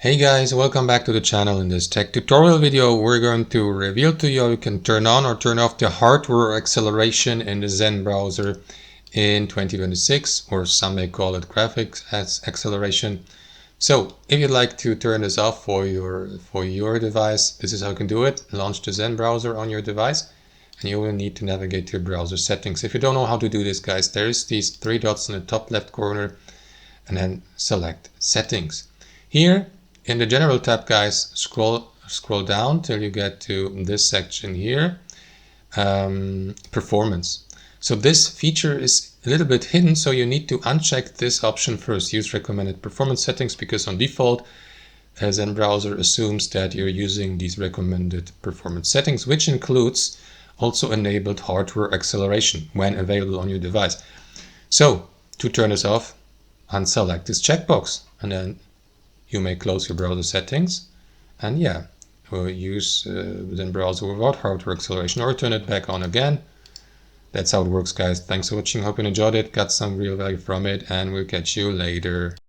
Hey guys, welcome back to the channel. In this tech tutorial video, we're going to reveal to you how you can turn on or turn off the hardware acceleration in the Zen browser in 2026, or some may call it graphics as acceleration. So if you'd like to turn this off for your device, this is how you can do it. Launch the Zen browser on your device and you will need to navigate to browser settings. If you don't know how to do this, guys, there's these three dots in the top left corner and then select settings. Here in the general tab, guys, scroll down till you get to this section here, performance. So this feature is a little bit hidden, so you need to uncheck this option first. Use recommended performance settings, because on default Zen browser assumes that you're using these recommended performance settings, which includes also enabled hardware acceleration when available on your device. So to turn this off, unselect this checkbox, and then you may close your browser settings and we'll use Zen browser without hardware acceleration, or turn it back on again. That's how it works, guys. Thanks for watching. Hope you enjoyed it, got some real value from it, and we'll catch you later.